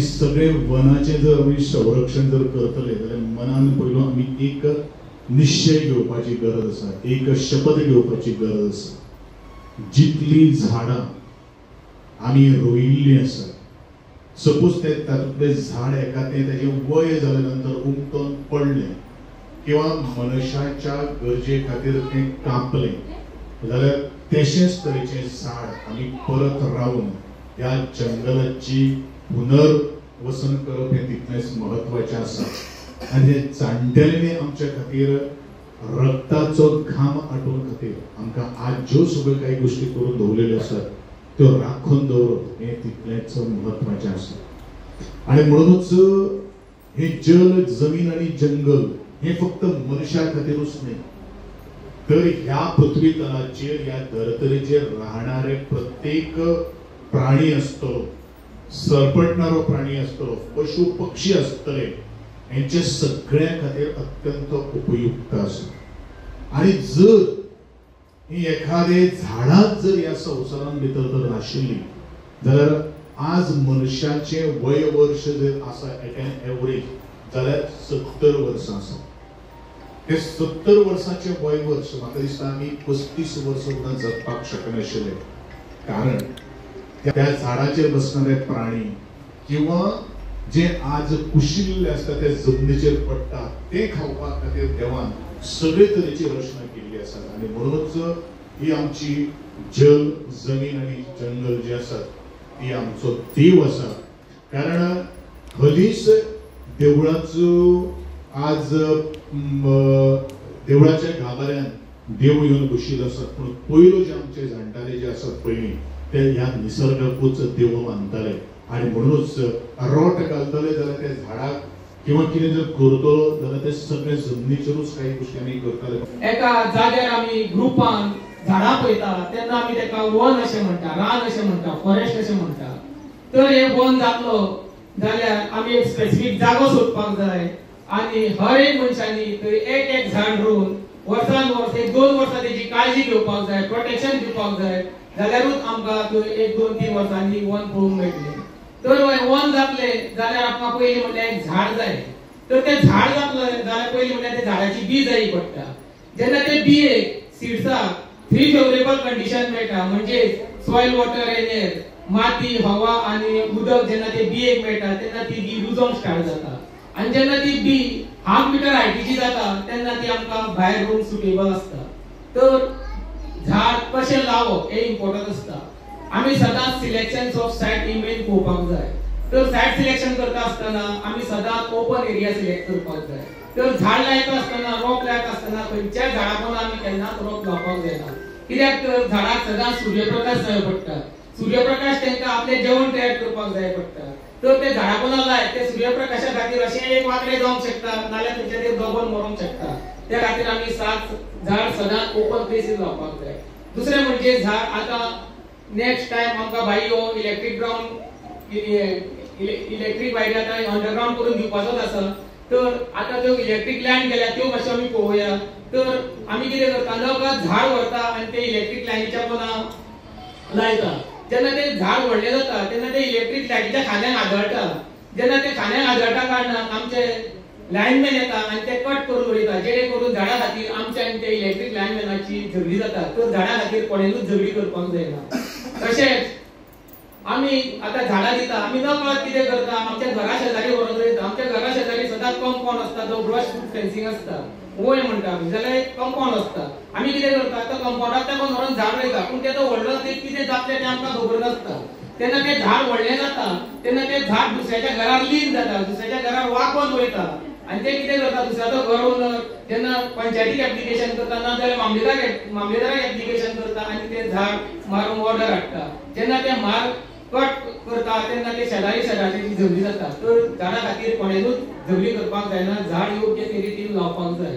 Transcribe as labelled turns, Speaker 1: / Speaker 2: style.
Speaker 1: सगळे वनाचे जर आम्ही संरक्षण जर करतले जाल्यार मनान पयलो आमी एक निश्चय घेवपाची गरज आसा, एक शपथ घेवपाची गरज आसा. जितली झाडां आमी रोयिल्ली आसा, सपोज तातूंतले झाड एखादें तेजें वय जाले नंतर उमटून पडलें किंवा मनशाच्या गरजे खातीर तें कापलें जाल्यार तशेंच तरेचें झाड आमी परत रावन ह्या जंगलाची पुनर्वसन करप हे तितलेंच महत्वाचें आसा. आनी हे जाणटेल्यांनी आमच्या खातीर रक्ताचो घाम आटोवन खातीर आमकां आज ज्यो सगळ्यो कांय गोश्टी करून दवरलेल्यो आसात त्यो राखून दवरप हे तितलेंच महत्वाचें आसा. आनी म्हणूनच हे जल, जमीन आनी जंगल हे फक्त मनशा खातीरूच न्ही, तर ह्या पृथ्वी तलाचेर ह्या धर्तरेचेर राहणारे प्रत्येक प्राणी आसतलो, सरपटणारो प्राणी आसतलो, पशु पक्षी आसतले, हेंचे सगळ्या खातीर अत्यंत उपयुक्त आसा. आनी जर ही एखादे झाडांच जर ह्या संवसारान भितर जर नाशिल्ली जाल्यार आज मनशाचे वय वर्ष जर आसा एट एन एवरेज जाल्यार 70 वर्सां आसा. ते 70 वर्सांचे वय वर्ष म्हाका दिसता आमी 35 वर्सां सुद्दां जगपाक शकनाशिल्ले. कारण त्या झाडाचेर बसणारे प्राणी किंवा जे आज कुशिल्ले असतात ते जमनीचेर पडटा ते खावपा खातीर देवान सगळे तरेची रचना केल्ली आसा. आनी म्हणूनच ही आमची जल, जमीन आनी जंगल जे आसात ती आमचो देव आसा. कारण खरीच देवळाचो आज देवळाच्या गाभाऱ्यान देव येवन बशिल्लो आसा, पूण पयलो जे आमचे जाणटाले जे आसात पयलीं ते ह्या निसर्गाकूच देव मानताले. आनी म्हणूनच रोट घालतले जाल्यार ते झाडाक किंवा कितें जर करतलो जाल्यार ते सगळे जमनीचेरूच काही गोश्टी आमी करताले.
Speaker 2: एका जाग्यार आमी ग्रुपान झाडां पळयता तेन्ना आमी तेका वन अशें म्हणटा, रान अशें म्हणटा, फॉरेस्ट अशें म्हणटा. तर हे वन जातलो जाल्यार आमी एक स्पेसिफीक जागो सोदपाक जाय आनी हर एक मनशांनी थंय एक झाड रोवन वर्सान वर्स 1-2 वर्सां तेजी काळजी घेवपाक जाय, प्रोटेक्शन दिवपाक जाय, जाल्यारूच आमकां थंय 1-2-3 वर्सांनी वन पळोवंक मेळटलें. तर वन जातले जाल्यार आमकां पयलीं म्हणल्यार एक झाड जाय. तर ते झाड जातलें जाल्यार पयलीं म्हणल्यार त्या झाडाची बी जायी पडटा. जेन्ना ते बियेक सीड्साक 3 फेवरेबल कंडिशन मेळटा, म्हणजे सॉयल, वॉटर एंड एअर, माती, हवा आनी उदक जेन्ना ते बियेक मेळटा तेन्ना ती बी रुजोंक स्टार्ट जाता. आनी जेन्ना ती बी 1/2 मिटर हायटीची जाता तेन्ना ती आमकां भायर रोवंक सुटेबल आसता. तर झाड कशें लावप हे इम्पॉर्टंट आसता. आमी सदांच सिलेक्शन ऑफ सायट ही मेन पळोवपाक जाय. तर सायट सिलेक्शन करता आसतना आमी सदांच ओपन एरिया सिलेक्ट करपाक जाय. तर झाड लायता आसतना, रोप लायता आसतना खंयच्याय झाडा पोंदा आमी केन्नाच रोप लावपाक जायना. कित्याक तर झाडाक सदांच सूर्यप्रकाश जाय पडटा. सूर्यप्रकाश तांकां आपलें जेवण तयार करपाक जाय पडटा. तर ते झाडा पोंदा लाय ते सूर्यप्रकाशा खातीर अशें एक वांकडे जावंक शकता, नाल्यार थंयचे ते दबोन मरूंक शकता. त्या खातीर आमी झाड सदांच ओपन प्लेसीस लावपाक जाय. दुसरें म्हणजे झाड आतां नेक्स्ट टाइम आमकां भाई इलेक्ट्रीक ग्राउंड इलेक्ट्रीक वायरी आतां अंडरग्राउंड करून दिवपाचोच आसा. तर आतां त्यो इलेक्ट्रीक लायन गेल्या त्यो मातश्यो आमी पळोवया. तर आमी कितें करता, नकळत झाड व्हरता आनी ते इलेक्ट्रीक लायनीच्या पोंदा लायता. जेन्ना ते झाड व्हडलें जाता तेन्ना ते इलेक्ट्रीक लायटीच्या खांद्याक आदळटा. जेन्ना ते खांद्याक आदळटा कारणान आमचे लायनमॅन येता आनी ते कट करून उडयता, जेणे करून झाडा खातीर आमचे आनी ते इलेक्ट्रीक लायनमॅनाची झगडी जाता. तर झाडा खातीर कोणेनूच झगडी करपाक जायना. तशेंच आमी आतां झाडां दिता, आमी नकळत कितें करता, आमच्या घरा शेजारी व्हरून रोयता. आमच्या घरा शेजारी सदांच कंपाउंड आसता, जो ब्रश फेन्सिंग आसता, वय म्हणटा आमी, जाल्यार एक कंपाउंड आसता. आमी कितें करता, तो कंपाउंडाक तेका व्हरून झाड रोयता, पूण तेजो व्हडलो कितें जातलें तें आमकां खबर नासता. तेन्ना तें झाड व्हडलें जाता तेन्ना तें झाड दुसऱ्याच्या घरार लीन जाता, दुसऱ्याच्या घरार वाकून वयता. आनी ते कितें करता, दुसऱ्याचो घर ओनर जेन्ना पंचायतीक एप्लिकेशन करता ना जाल्यार मामलेदाराक एप्लिकेशन करता आनी ते झाड मारून ऑर्डर हाडटा. जेन्ना ते मार कट करता तेन्ना ते शेजारी झगडी जाता. तर झाडा खातीर कोणेनूच झगडी करपाक जायना. झाड योग्य तरेन लावपाक जाय.